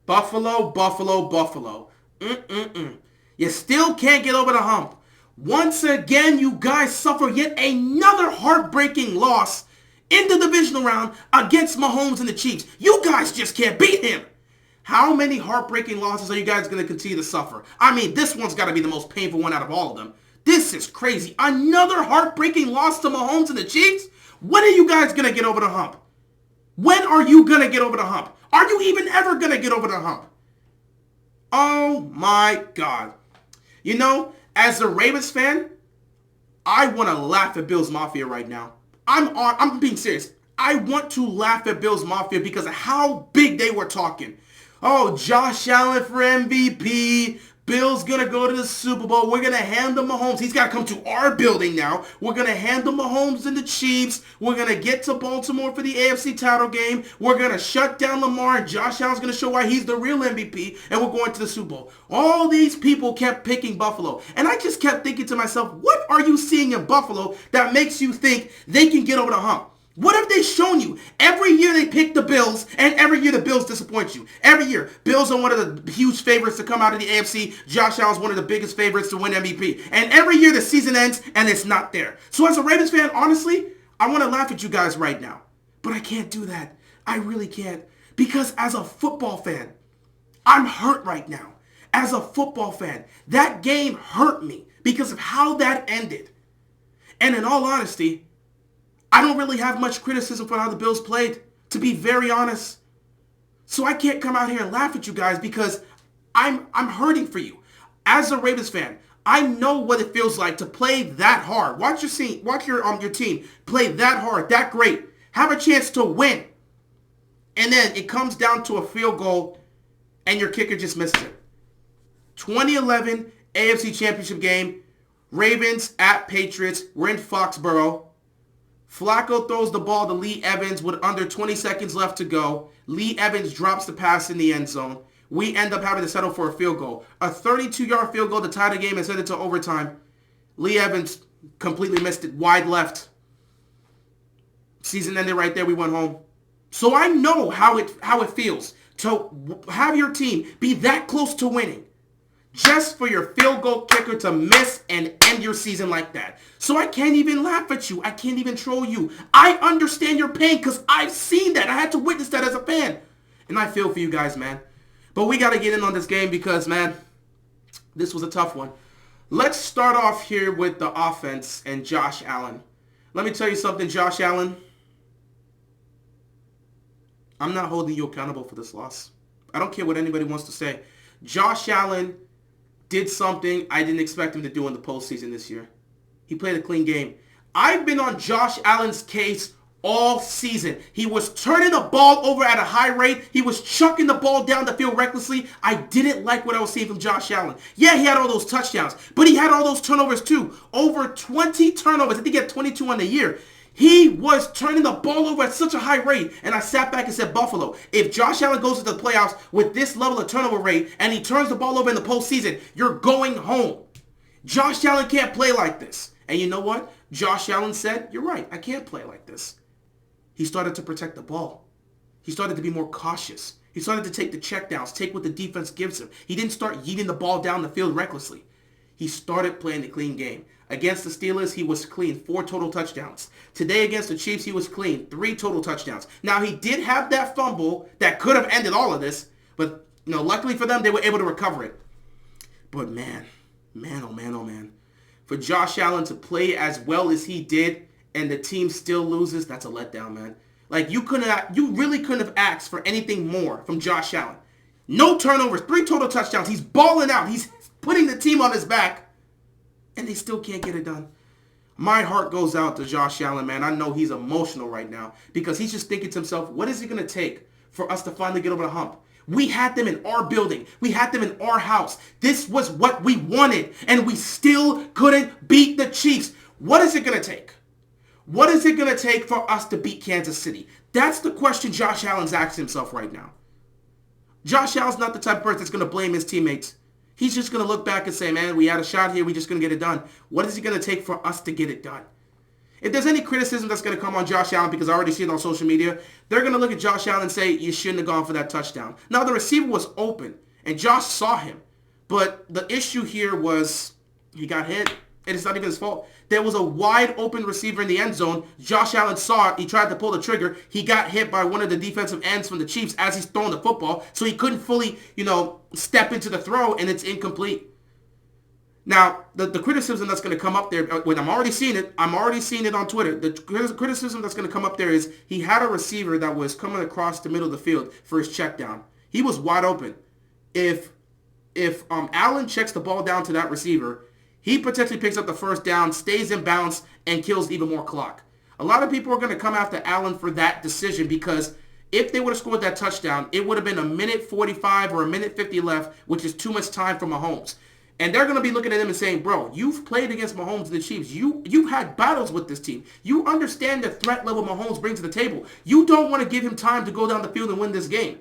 Buffalo, Buffalo, Buffalo. You still can't get over the hump. Once again, you guys suffer yet another heartbreaking loss in the divisional round against Mahomes and the Chiefs. You guys just can't beat him. How many heartbreaking losses are you guys going to continue to suffer? I mean, this one's got to be the most painful one out of all of them. This is crazy. Another heartbreaking loss to Mahomes and the Chiefs? When are you guys going to get over the hump? When are you going to get over the hump? Are you even ever going to get over the hump? Oh my God. You know, as a Ravens fan, I want to laugh at Bills Mafia right now. I'm being serious. I want to laugh at Bills Mafia because of how big they were talking. Oh, Josh Allen for MVP. Bill's going to go to the Super Bowl. We're going to handle Mahomes. He's got to come to our building now. We're going to handle Mahomes and the Chiefs. We're going to get to Baltimore for the AFC title game. We're going to shut down Lamar, and Josh Allen's going to show why he's the real MVP, and we're going to the Super Bowl. All these people kept picking Buffalo, and I just kept thinking to myself, what are you seeing in Buffalo that makes you think they can get over the hump? What have they shown you? Every year they pick the Bills, and every year the Bills disappoint you. Every year, Bills are one of the huge favorites to come out of the AFC. Josh Allen's one of the biggest favorites to win MVP. And every year the season ends, and it's not there. So as a Ravens fan, honestly, I want to laugh at you guys right now. But I can't do that. I really can't. Because as a football fan, I'm hurt right now. As a football fan, that game hurt me because of how that ended. And in all honesty, I don't really have much criticism for how the Bills played, to be very honest. So I can't come out here and laugh at you guys because I'm hurting for you. As a Ravens fan, I know what it feels like to play that hard. Watch your team play that hard, that great, have a chance to win, and then it comes down to a field goal, and your kicker just misses it. 2011 AFC Championship game, Ravens at Patriots. We're in Foxborough. Flacco throws the ball to Lee Evans with under 20 seconds left to go. Lee Evans drops the pass in the end zone. We end up having to settle for a field goal. A 32-yard field goal to tie the game and send it to overtime. Lee Evans completely missed it. Wide left. Season ended right there. We went home. So I know how it feels to have your team be that close to winning, just for your field goal kicker to miss and end your season like that. So I can't even laugh at you. I can't even troll you. I understand your pain because I've seen that. I had to witness that as a fan. And I feel for you guys, man. But we got to get in on this game because, man, this was a tough one. Let's start off here with the offense and Josh Allen. Let me tell you something, Josh Allen. I'm not holding you accountable for this loss. I don't care what anybody wants to say. Josh Allen did something I didn't expect him to do in the postseason this year. He played a clean game. I've been on Josh Allen's case all season. He was turning the ball over at a high rate. He was chucking the ball down the field recklessly. I didn't like what I was seeing from Josh Allen. Yeah, he had all those touchdowns, but he had all those turnovers too. Over 20 turnovers. I think he had 22 on the year. He was turning the ball over at such a high rate, and I sat back and said, Buffalo, if Josh Allen goes to the playoffs with this level of turnover rate and he turns the ball over in the postseason, you're going home. Josh Allen can't play like this. And you know what? Josh Allen said, you're right, I can't play like this. He started to protect the ball. He started to be more cautious. He started to take the checkdowns, take what the defense gives him. He didn't start yeeting the ball down the field recklessly. He started playing the clean game. Against the Steelers, he was clean, 4 total touchdowns. Today against the Chiefs, he was clean, 3 total touchdowns. Now, he did have that fumble that could have ended all of this, but luckily for them, they were able to recover it. But man, oh man. For Josh Allen to play as well as he did and the team still loses, that's a letdown, man. Like, you really couldn't have asked for anything more from Josh Allen. No turnovers, 3 total touchdowns. He's balling out. He's putting the team on his back. And they still can't get it done. My heart goes out to Josh Allen, man. I know he's emotional right now because he's just thinking to himself, what is it going to take for us to finally get over the hump? We had them in our building. We had them in our house. This was what we wanted, and we still couldn't beat the Chiefs. What is it going to take? What is it going to take for us to beat Kansas City? That's the question Josh Allen's asking himself right now. Josh Allen's not the type of person that's going to blame his teammates. He's just going to look back and say, man, we had a shot here. We're just going to get it done. What is it going to take for us to get it done? If there's any criticism that's going to come on Josh Allen, because I already see it on social media, they're going to look at Josh Allen and say, you shouldn't have gone for that touchdown. Now, the receiver was open, and Josh saw him. But the issue here was he got hit, and it's not even his fault. There was a wide open receiver in the end zone. Josh Allen saw it. He tried to pull the trigger. He got hit by one of the defensive ends from the Chiefs as he's throwing the football, so he couldn't fully, step into the throw, and it's incomplete. Now, the criticism that's going to come up there, when I'm already seeing it on Twitter. The criticism that's going to come up there is he had a receiver that was coming across the middle of the field for his check down. He was wide open. If Allen checks the ball down to that receiver, he potentially picks up the first down, stays in bounds, and kills even more clock. A lot of people are going to come after Allen for that decision because if they would have scored that touchdown, it would have been a minute 45 or a minute 50 left, which is too much time for Mahomes. And they're going to be looking at him and saying, bro, you've played against Mahomes and the Chiefs. You've had battles with this team. You understand the threat level Mahomes brings to the table. You don't want to give him time to go down the field and win this game.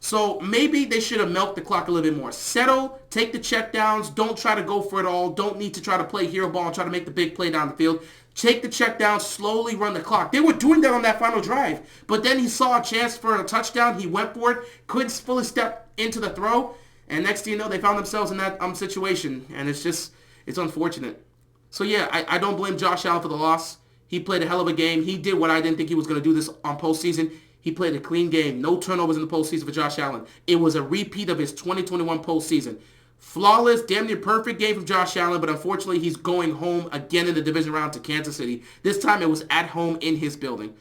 So maybe they should have milked the clock a little bit more. Settle, take the checkdowns. Don't try to go for it all. Don't need to try to play hero ball and try to make the big play down the field. Take the check down, slowly run the clock. They were doing that on that final drive. But then he saw a chance for a touchdown. He went for it. Couldn't fully step into the throw. And next thing you know, they found themselves in that situation. And it's unfortunate. So yeah, I don't blame Josh Allen for the loss. He played a hell of a game. He did what I didn't think he was going to do this on postseason. He played a clean game. No turnovers in the postseason for Josh Allen. It was a repeat of his 2021 postseason. Flawless, damn near perfect game from Josh Allen, but unfortunately he's going home again in the division round to Kansas City. This time it was at home in his building.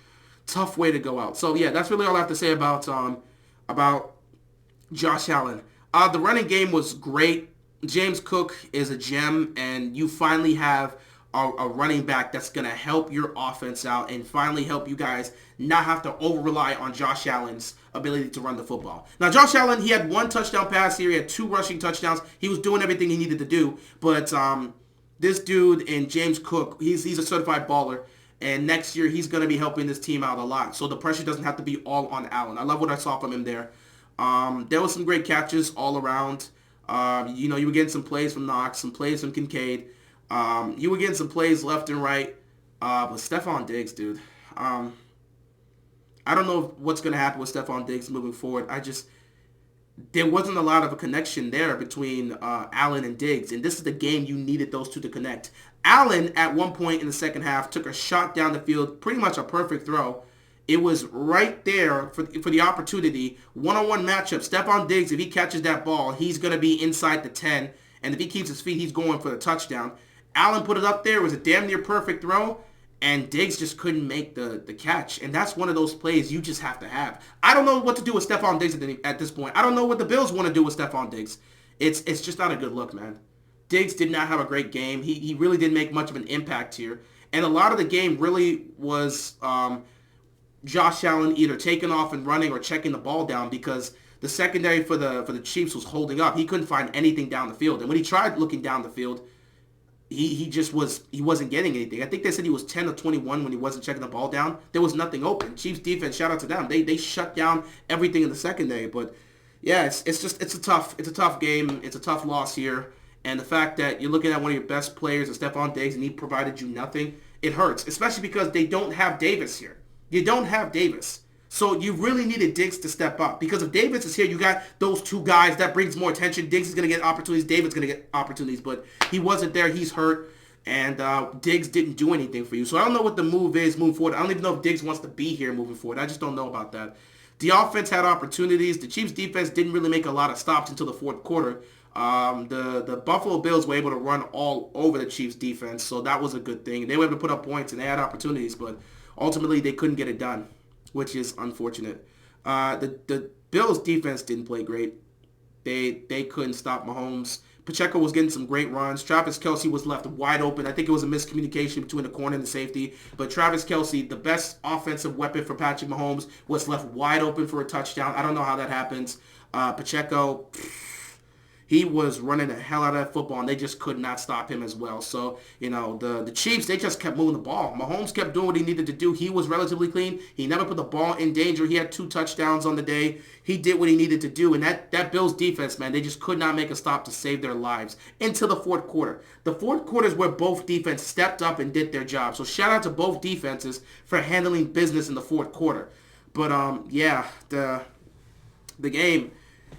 Tough way to go out. So yeah, that's really all I have to say about Josh Allen. The running game was great. James Cook is a gem, and you finally have a running back that's going to help your offense out and finally help you guys not have to over-rely on Josh Allen's ability to run the football. Now, Josh Allen, he had one touchdown pass here. He had 2 rushing touchdowns. He was doing everything he needed to do. But this dude and James Cook, he's a certified baller. And next year, he's going to be helping this team out a lot. So the pressure doesn't have to be all on Allen. I love what I saw from him there. There was some great catches all around. You were getting some plays from Knox, some plays from Kincaid. You were getting some plays left and right. But Stephon Diggs, dude. I don't know what's going to happen with Stephon Diggs moving forward. There wasn't a lot of a connection there between Allen and Diggs. And this is the game you needed those two to connect. Allen, at one point in the second half, took a shot down the field, pretty much a perfect throw. It was right there for the opportunity. One-on-one matchup. Stephon Diggs, if he catches that ball, he's going to be inside the 10. And if he keeps his feet, he's going for the touchdown. Allen put it up there. It was a damn near perfect throw. And Diggs just couldn't make the catch. And that's one of those plays you just have to have. I don't know what to do with Stephon Diggs at this point. I don't know what the Bills want to do with Stephon Diggs. It's just not a good look, man. Diggs did not have a great game. He really didn't make much of an impact here. And a lot of the game really was Josh Allen either taking off and running or checking the ball down because the secondary for the Chiefs was holding up. He couldn't find anything down the field. And when he tried looking down the field, he wasn't getting anything. I think they said he was 10 of 21 when he wasn't checking the ball down. There was nothing open. Chiefs defense, shout out to them. They shut down everything in the secondary. But yeah, it's a tough game. It's a tough loss here. And the fact that you're looking at one of your best players, Stephon Diggs, and he provided you nothing, it hurts. Especially because they don't have Davis here. You don't have Davis. So you really needed Diggs to step up. Because if Davis is here, you got those two guys. That brings more attention. Diggs is going to get opportunities. David's going to get opportunities. But he wasn't there. He's hurt. And Diggs didn't do anything for you. So I don't know what the move is moving forward. I don't even know if Diggs wants to be here moving forward. I just don't know about that. The offense had opportunities. The Chiefs defense didn't really make a lot of stops until the fourth quarter. The Buffalo Bills were able to run all over the Chiefs defense. So that was a good thing. They were able to put up points and they had opportunities. But ultimately, they couldn't get it done, which is unfortunate. The Bills' defense didn't play great. They couldn't stop Mahomes. Pacheco was getting some great runs. Travis Kelce was left wide open. I think it was a miscommunication between the corner and the safety. But Travis Kelce, the best offensive weapon for Patrick Mahomes, was left wide open for a touchdown. I don't know how that happens. Pacheco, He was running the hell out of that football, and they just could not stop him as well. So, the Chiefs, they just kept moving the ball. Mahomes kept doing what he needed to do. He was relatively clean. He never put the ball in danger. He had 2 touchdowns on the day. He did what he needed to do. And that Bills defense, man, they just could not make a stop to save their lives into the fourth quarter. The fourth quarter is where both defense stepped up and did their job. So shout out to both defenses for handling business in the fourth quarter. But, the game,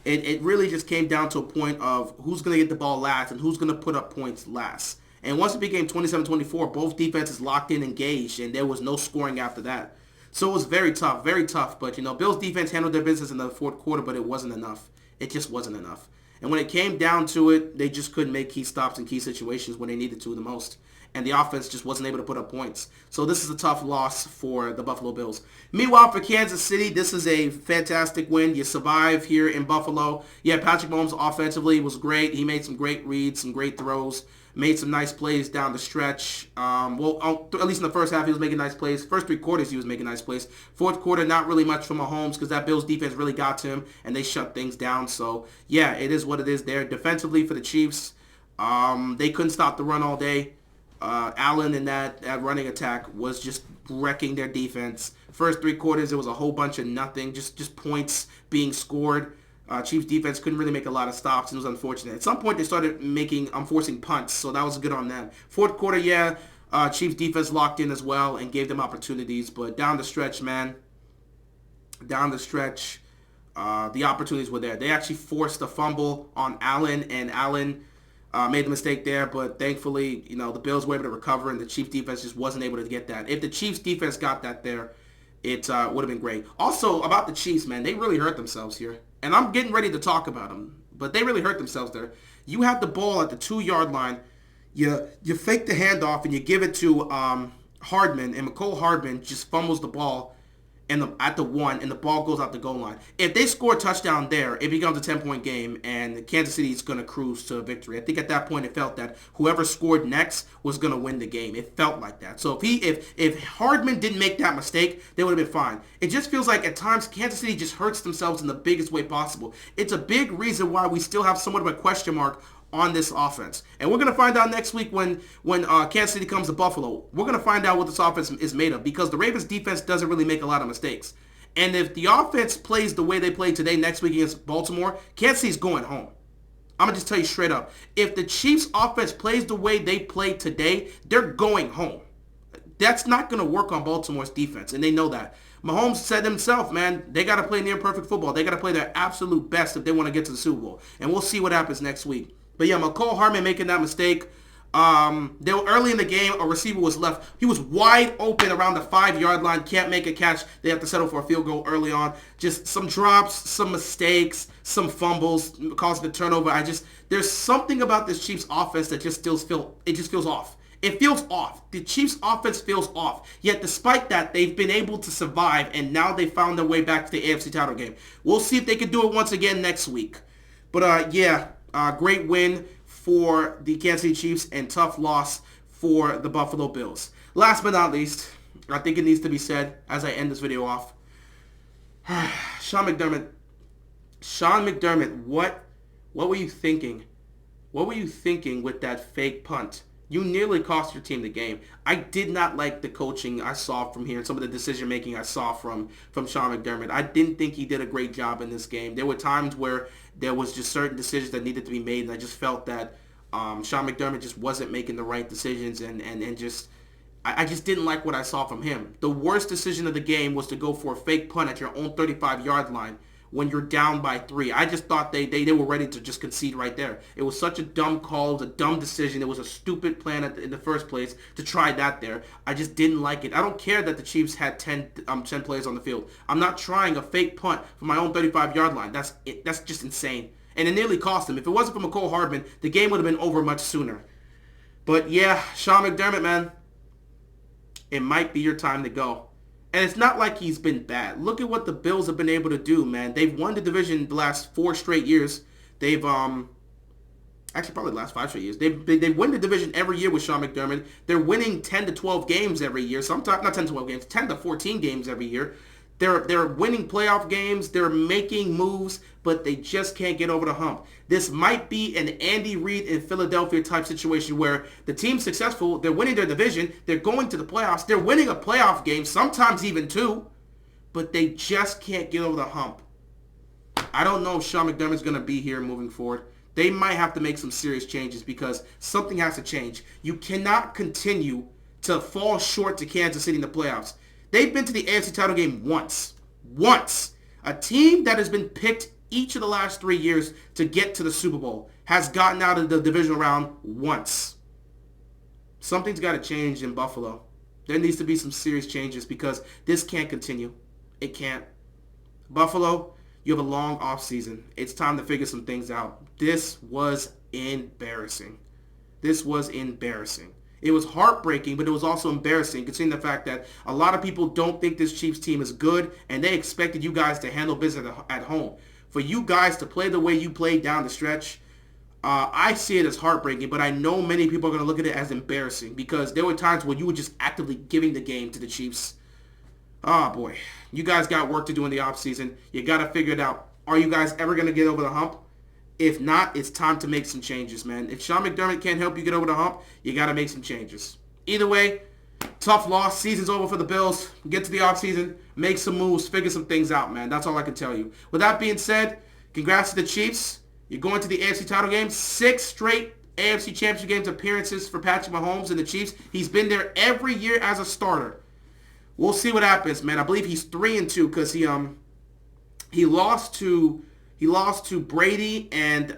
it really just came down to a point of who's going to get the ball last and who's going to put up points last. And once it became 27-24, both defenses locked in, engaged, and there was no scoring after that. So it was very tough, very tough. But, Bills defense handled their business in the fourth quarter, but it wasn't enough. It just wasn't enough. And when it came down to it, they just couldn't make key stops in key situations when they needed to the most. And the offense just wasn't able to put up points. So this is a tough loss for the Buffalo Bills. Meanwhile, for Kansas City, this is a fantastic win. You survive here in Buffalo. Yeah, Patrick Mahomes offensively was great. He made some great reads, some great throws, made some nice plays down the stretch. At least in the first half, he was making nice plays. First 3 quarters, he was making nice plays. Fourth quarter, not really much from Mahomes because that Bills defense really got to him, and they shut things down. So, yeah, it is what it is there. Defensively for the Chiefs, they couldn't stop the run all day. Allen in that running attack was just wrecking their defense. First 3 quarters, it was a whole bunch of nothing, just points being scored. Chiefs defense couldn't really make a lot of stops, and it was unfortunate. At some point, they started forcing punts, so that was good on them. Fourth quarter, Chiefs defense locked in as well and gave them opportunities, but down the stretch, the opportunities were there. They actually forced a fumble on Allen, and Allen made the mistake there, but thankfully, the Bills were able to recover, and the Chiefs defense just wasn't able to get that. If the Chiefs defense got that there, it would have been great. Also, about the Chiefs, man, they really hurt themselves here. And I'm getting ready to talk about them, but they really hurt themselves there. You have the ball at the 2-yard line. You fake the handoff, and you give it to Hardman, and Mecole Hardman just fumbles the ball at the 1, and the ball goes out the goal line. If they score a touchdown there, it becomes a 10-point game, and Kansas City is going to cruise to victory. I think at that point it felt that whoever scored next was going to win the game. It felt like that. So if Hardman didn't make that mistake, they would have been fine. It just feels like at times Kansas City just hurts themselves in the biggest way possible. It's a big reason why we still have somewhat of a question mark on this offense. And we're going to find out next week when Kansas City comes to Buffalo. We're going to find out what this offense is made of because the Ravens defense doesn't really make a lot of mistakes. And if the offense plays the way they played today next week against Baltimore, Kansas City's going home. I'm going to just tell you straight up. If the Chiefs offense plays the way they played today, they're going home. That's not going to work on Baltimore's defense, and they know that. Mahomes said himself, man, they got to play near perfect football. They got to play their absolute best if they want to get to the Super Bowl. And we'll see what happens next week. But yeah, Mecole Hardman making that mistake. They were early in the game. A receiver was left. He was wide open around the 5-yard line. Can't make a catch. They have to settle for a field goal early on. Just some drops, some mistakes, some fumbles, causing the turnover. There's something about this Chiefs offense that just feels off. It feels off. The Chiefs offense feels off. Yet despite that, they've been able to survive, and now they found their way back to the AFC title game. We'll see if they can do it once again next week. But great win for the Kansas City Chiefs and tough loss for the Buffalo Bills. Last but not least, I think it needs to be said as I end this video off. Sean McDermott, what were you thinking? What were you thinking with that fake punt? You nearly cost your team the game. I did not like the coaching I saw from here and some of the decision-making I saw from Sean McDermott. I didn't think he did a great job in this game. There were times where there was just certain decisions that needed to be made, and I just felt that Sean McDermott just wasn't making the right decisions, and I just didn't like what I saw from him. The worst decision of the game was to go for a fake punt at your own 35-yard line when you're down by 3. I just thought they were ready to just concede right there. It was such a dumb call. It was a dumb decision. It was a stupid plan in the first place to try that there. I just didn't like it. I don't care that the Chiefs had 10 players on the field. I'm not trying a fake punt from my own 35-yard line. That's just insane. And it nearly cost them. If it wasn't for Mecole Hardman, the game would have been over much sooner. But yeah, Sean McDermott, man, it might be your time to go. And it's not like he's been bad. Look at what the Bills have been able to do, man. They've won the division the last 4 straight years. They've actually probably the last 5 straight years. They win the division every year with Sean McDermott. They're winning 10 to 12 games every year. Sometimes not 10 to 12 games, 10 to 14 games every year. They're winning playoff games. They're making moves, but they just can't get over the hump. This might be an Andy Reid in Philadelphia type situation where the team's successful. They're winning their division. They're going to the playoffs. They're winning a playoff game, sometimes even two, but they just can't get over the hump. I don't know if Sean McDermott's going to be here moving forward. They might have to make some serious changes because something has to change. You cannot continue to fall short to Kansas City in the playoffs. They've been to the AFC title game once. Once. A team that has been picked each of the last 3 years to get to the Super Bowl has gotten out of the divisional round once. Something's got to change in Buffalo. There needs to be some serious changes because this can't continue. It can't. Buffalo, you have a long offseason. It's time to figure some things out. This was embarrassing. This was embarrassing. It was heartbreaking, but it was also embarrassing considering the fact that a lot of people don't think this Chiefs team is good, and they expected you guys to handle business at home. For you guys to play the way you played down the stretch, I see it as heartbreaking, but I know many people are going to look at it as embarrassing because there were times when you were just actively giving the game to the Chiefs. Oh, boy. You guys got work to do in the offseason. You got to figure it out. Are you guys ever going to get over the hump? If not, it's time to make some changes, man. If Sean McDermott can't help you get over the hump, you got to make some changes. Either way, tough loss. Season's over for the Bills. Get to the offseason, make some moves, figure some things out, man. That's all I can tell you. With that being said, congrats to the Chiefs. You're going to the AFC title game. 6 straight AFC Championship games appearances for Patrick Mahomes and the Chiefs. He's been there every year as a starter. We'll see what happens, man. I believe he's 3-2 because he lost to Brady and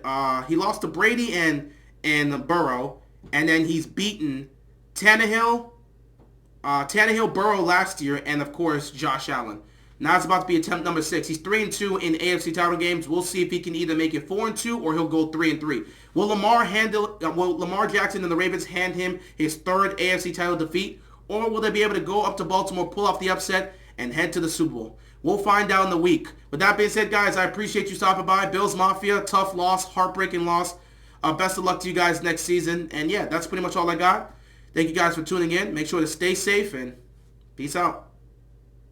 Burrow, and then he's beaten Tannehill, Burrow last year, and of course Josh Allen. Now it's about to be attempt number 6. He's 3-2 in AFC title games. We'll see if he can either make it 4-2 or he'll go 3-3. Will Lamar Jackson and the Ravens hand him his 3rd AFC title defeat, or will they be able to go up to Baltimore, pull off the upset, and head to the Super Bowl? We'll find out in the week. With that being said, guys, I appreciate you stopping by. Bills Mafia, tough loss, heartbreaking loss. Best of luck to you guys next season. And yeah, that's pretty much all I got. Thank you guys for tuning in. Make sure to stay safe and peace out.